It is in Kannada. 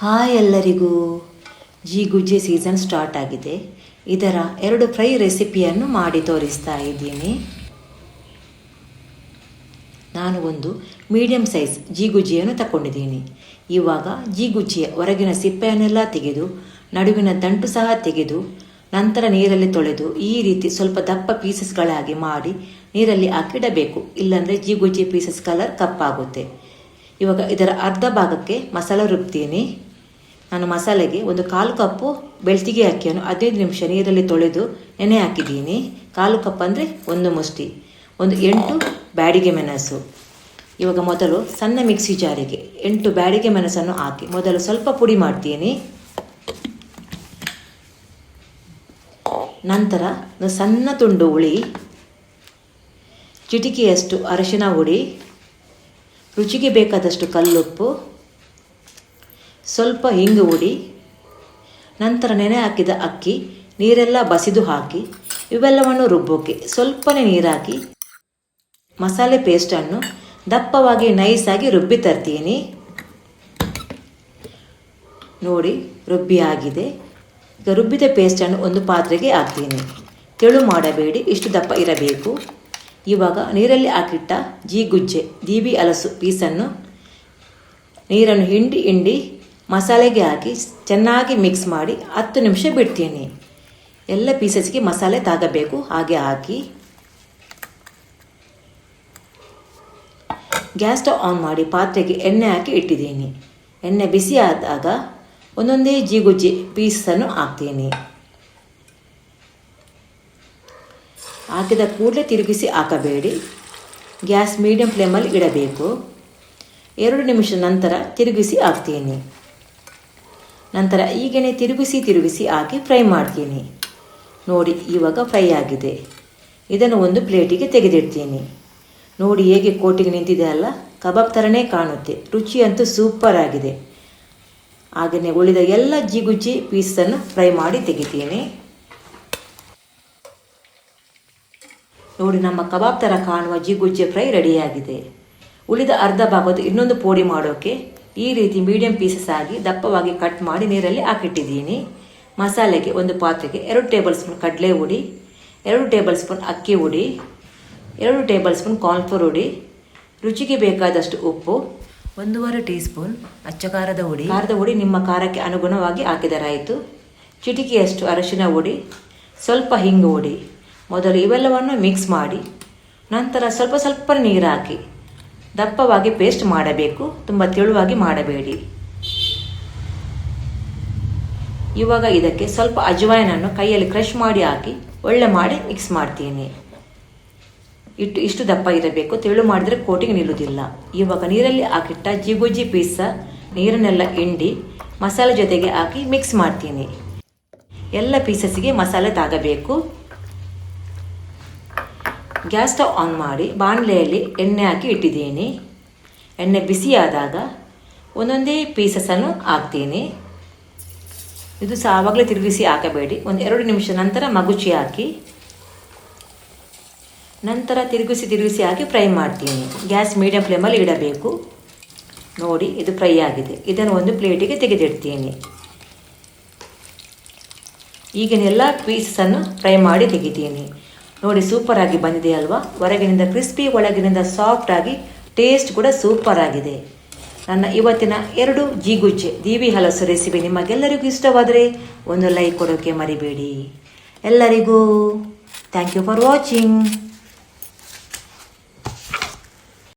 ಹಾಯ್ ಎಲ್ಲರಿಗೂ. ಗುಜ್ಜಿ ಸೀಸನ್ ಸ್ಟಾರ್ಟ್ ಆಗಿದೆ. ಇದರ 2 ಫ್ರೈ ರೆಸಿಪಿಯನ್ನು ಮಾಡಿ ತೋರಿಸ್ತಾ ಇದ್ದೀನಿ. ನಾನು ಒಂದು ಮೀಡಿಯಂ ಸೈಜ್ ಗುಜ್ಜಿಯನ್ನು ತಗೊಂಡಿದ್ದೀನಿ. ಇವಾಗ ಗುಜ್ಜಿಯ ಹೊರಗಿನ ಸಿಪ್ಪೆಯನ್ನೆಲ್ಲ ತೆಗೆದು ನಡುವಿನ ದಂಟು ಸಹ ತೆಗೆದು ನಂತರ ನೀರಲ್ಲಿ ತೊಳೆದು ಈ ರೀತಿ ಸ್ವಲ್ಪ ದಪ್ಪ ಪೀಸಸ್ಗಳಾಗಿ ಮಾಡಿ ನೀರಲ್ಲಿ ಹಾಕಿಡಬೇಕು. ಇಲ್ಲಾಂದರೆ ಗುಜ್ಜಿ ಪೀಸಸ್ ಕಲರ್ ಕಪ್ಪಾಗುತ್ತೆ. ಇವಾಗ ಇದರ ಅರ್ಧ ಭಾಗಕ್ಕೆ ಮಸಾಲೆ ರುಬ್ತೀನಿ. ನಾನು ಮಸಾಲೆಗೆ 1/4 ಕಪ್ಪು ಬೆಳ್ತಿಗೆ ಅಕ್ಕಿಯನ್ನು 15 ನಿಮಿಷ ನೀರಲ್ಲಿ ತೊಳೆದು ನೆನೆ ಹಾಕಿದ್ದೀನಿ. 1/4 ಕಪ್ ಅಂದರೆ 1 ಮುಷ್ಟಿ. 8 ಬ್ಯಾಡಿಗೆ ಮೆಣಸು. ಇವಾಗ ಮೊದಲು ಸಣ್ಣ ಮಿಕ್ಸಿ ಜಾರಿಗೆ 8 ಬ್ಯಾಡಿಗೆ ಮೆಣಸನ್ನು ಹಾಕಿ ಮೊದಲು ಸ್ವಲ್ಪ ಪುಡಿ ಮಾಡ್ತೀನಿ. ನಂತರ ಸಣ್ಣ ತುಂಡು ಹುಳಿ, ಚಿಟಿಕೆಯಷ್ಟು ಅರಿಶಿನ ಹುಡಿ, ರುಚಿಗೆ ಬೇಕಾದಷ್ಟು ಕಲ್ಲುಪ್ಪು, ಸ್ವಲ್ಪ ಹಿಂಗು ಹುಡಿ, ನಂತರ ನೆನೆ ಹಾಕಿದ ಅಕ್ಕಿ ನೀರೆಲ್ಲ ಬಸಿದು ಹಾಕಿ ಇವೆಲ್ಲವನ್ನು ರುಬ್ಬೋಕೆ ಸ್ವಲ್ಪನೇ ನೀರು ಹಾಕಿ ಮಸಾಲೆ ಪೇಸ್ಟನ್ನು ದಪ್ಪವಾಗಿ ನೈಸಾಗಿ ರುಬ್ಬಿ ತರ್ತೀನಿ. ನೋಡಿ, ರುಬ್ಬಿ ಆಗಿದೆ. ಈಗ ರುಬ್ಬಿದ ಪೇಸ್ಟನ್ನು ಒಂದು ಪಾತ್ರೆಗೆ ಹಾಕ್ತೀನಿ. ತೆಳು ಮಾಡಬೇಡಿ, ಇಷ್ಟು ದಪ್ಪ ಇರಬೇಕು. ಇವಾಗ ನೀರಲ್ಲಿ ಹಾಕಿಟ್ಟ ಗುಜ್ಜೆ ದೀಬಿ ಹಲಸು ಪೀಸನ್ನು ನೀರನ್ನು ಹಿಂಡಿ ಮಸಾಲೆಗೆ ಹಾಕಿ ಚೆನ್ನಾಗಿ ಮಿಕ್ಸ್ ಮಾಡಿ 10 ನಿಮಿಷ ಬಿಡ್ತೀನಿ. ಎಲ್ಲ ಪೀಸಸ್ಗೆ ಮಸಾಲೆ ತಾಗಬೇಕು. ಹಾಗೆ ಹಾಕಿ ಗ್ಯಾಸ್ ಸ್ಟವ್ ಆನ್ ಮಾಡಿ ಪಾತ್ರೆಗೆ ಎಣ್ಣೆ ಹಾಕಿ ಇಟ್ಟಿದ್ದೀನಿ. ಎಣ್ಣೆ ಬಿಸಿ ಆದಾಗ ಒಂದೊಂದೇ ಗುಜ್ಜೆ ಪೀಸನ್ನು ಹಾಕ್ತೀನಿ. ಹಾಕಿದ ಕೂಡಲೇ ತಿರುಗಿಸಿ ಹಾಕಬೇಡಿ. ಗ್ಯಾಸ್ ಮೀಡಿಯಂ ಫ್ಲೇಮಲ್ಲಿ ಇಡಬೇಕು. 2 ನಿಮಿಷ ನಂತರ ತಿರುಗಿಸಿ ಹಾಕ್ತೀನಿ. ನಂತರ ಈಗಲೇ ತಿರುಗಿಸಿ ಹಾಕಿ ಫ್ರೈ ಮಾಡ್ತೀನಿ. ನೋಡಿ, ಇವಾಗ ಫ್ರೈ ಆಗಿದೆ. ಇದನ್ನು ಒಂದು ಪ್ಲೇಟಿಗೆ ತೆಗೆದಿಡ್ತೀನಿ. ನೋಡಿ ಹೇಗೆ ಕೋಟಿಗೆ ನಿಂತಿದೆ ಅಲ್ಲ, ಕಬಾಬ್ ಥರನೇ ಕಾಣುತ್ತೆ. ರುಚಿ ಅಂತೂ ಸೂಪರ್ ಆಗಿದೆ. ಹಾಗೆಯೇ ಉಳಿದ ಎಲ್ಲ ಗುಜ್ಜಿ ಪೀಸನ್ನು ಫ್ರೈ ಮಾಡಿ ತೆಗಿತೀನಿ. ನೋಡಿ, ನಮ್ಮ ಕಬಾಬ್ ಥರ ಕಾಣುವ ಗುಜ್ಜಿ ಫ್ರೈ ರೆಡಿಯಾಗಿದೆ. ಉಳಿದ ಅರ್ಧ ಭಾಗದ ಇನ್ನೊಂದು ಪೋಡಿ ಮಾಡೋಕ್ಕೆ ಈ ರೀತಿ ಮೀಡಿಯಂ ಪೀಸಸ್ ಆಗಿ ದಪ್ಪವಾಗಿ ಕಟ್ ಮಾಡಿ ನೀರಲ್ಲಿ ಹಾಕಿಟ್ಟಿದ್ದೀನಿ. ಮಸಾಲೆಗೆ ಒಂದು ಪಾತ್ರೆಗೆ 2 ಟೇಬಲ್ ಸ್ಪೂನ್ ಕಡಲೆ ಹುಡಿ, 2 ಟೇಬಲ್ ಸ್ಪೂನ್ ಅಕ್ಕಿ ಹುಡಿ, 2 ಟೇಬಲ್ ಸ್ಪೂನ್ ಕಾರ್ನ್ಫ್ಲೋರ್ ಹುಡಿ, ರುಚಿಗೆ ಬೇಕಾದಷ್ಟು ಉಪ್ಪು, 1.5 ಟೀ ಸ್ಪೂನ್ ಅಚ್ಚ ಖಾರದ ಹುಡಿ ನಿಮ್ಮ ಖಾರಕ್ಕೆ ಅನುಗುಣವಾಗಿ ಹಾಕಿದರಾಯಿತು, ಚಿಟಿಕೆಯಷ್ಟು ಅರಿಶಿನ ಹುಡಿ, ಸ್ವಲ್ಪ ಹಿಂಗು ಹುಡಿ. ಮೊದಲು ಇವೆಲ್ಲವನ್ನು ಮಿಕ್ಸ್ ಮಾಡಿ ನಂತರ ಸ್ವಲ್ಪ ನೀರು ಹಾಕಿ ದಪ್ಪವಾಗಿ ಪೇಸ್ಟ್ ಮಾಡಬೇಕು. ತುಂಬ ತೆಳುವಾಗಿ ಮಾಡಬೇಡಿ. ಇವಾಗ ಇದಕ್ಕೆ ಸ್ವಲ್ಪ ಅಜವಾಯಿನನ್ನು ಕೈಯಲ್ಲಿ ಕ್ರಷ್ ಮಾಡಿ ಹಾಕಿ ಒಳ್ಳೆ ಮಾಡಿ ಮಿಕ್ಸ್ ಮಾಡ್ತೀನಿ. ಇಷ್ಟು ದಪ್ಪ ಇರಬೇಕು. ತೆಳು ಮಾಡಿದರೆ ಕೋಟಿಗೆ ನಿಲ್ಲುವುದಿಲ್ಲ. ಇವಾಗ ನೀರಲ್ಲಿ ಹಾಕಿಟ್ಟ ಗುಜ್ಜಿ ಪೀಸ ನೀರನ್ನೆಲ್ಲ ಹಿಂಡಿ ಮಸಾಲೆ ಜೊತೆಗೆ ಹಾಕಿ ಮಿಕ್ಸ್ ಮಾಡ್ತೀನಿ. ಎಲ್ಲ ಪೀಸಸ್ಗೆ ಮಸಾಲೆ ತಾಗಬೇಕು. ಗ್ಯಾಸ್ ಸ್ಟವ್ ಆನ್ ಮಾಡಿ ಬಾಣಲೆಯಲ್ಲಿ ಎಣ್ಣೆ ಹಾಕಿ ಇಟ್ಟಿದ್ದೀನಿ. ಎಣ್ಣೆ ಬಿಸಿಯಾದಾಗ ಒಂದೊಂದೇ ಪೀಸಸನ್ನು ಹಾಕ್ತೀನಿ. ಇದು ಸಹ ಆವಾಗಲೇ ತಿರುಗಿಸಿ ಹಾಕಬೇಡಿ. 2 ನಿಮಿಷ ನಂತರ ಮಗುಚಿ ಹಾಕಿ ನಂತರ ತಿರುಗಿಸಿ ಹಾಕಿ ಫ್ರೈ ಮಾಡ್ತೀನಿ. ಗ್ಯಾಸ್ ಮೀಡಿಯಂ ಫ್ಲೇಮಲ್ಲಿ ಇಡಬೇಕು. ನೋಡಿ, ಇದು ಫ್ರೈ ಆಗಿದೆ. ಇದನ್ನು ಒಂದು ಪ್ಲೇಟಿಗೆ ತೆಗೆದಿಡ್ತೀನಿ. ಈಗಿನೆಲ್ಲ ಪೀಸನ್ನು ಫ್ರೈ ಮಾಡಿ ತೆಗಿತೀನಿ. ನೋಡಿ, ಸೂಪರ್ ಆಗಿ ಬಂದಿದೆ ಅಲ್ವಾ? ಹೊರಗಿನಿಂದ ಕ್ರಿಸ್ಪಿ, ಒಳಗಿನಿಂದ ಸಾಫ್ಟ್ ಆಗಿ, ಟೇಸ್ಟ್ ಕೂಡ ಸೂಪರ್ ಆಗಿದೆ. ನನ್ನ ಇವತ್ತಿನ 2 ಗುಜ್ಜೆ ದೀಬಿ ಹಲಸು ರೆಸಿಪಿ ನಿಮಗೆಲ್ಲರಿಗೂ ಇಷ್ಟವಾದರೆ ಒಂದು ಲೈಕ್ ಕೊಡೋಕ್ಕೆ ಮರಿಬೇಡಿ. ಎಲ್ಲರಿಗೂ ಥ್ಯಾಂಕ್ ಯು ಫಾರ್ ವಾಚಿಂಗ್.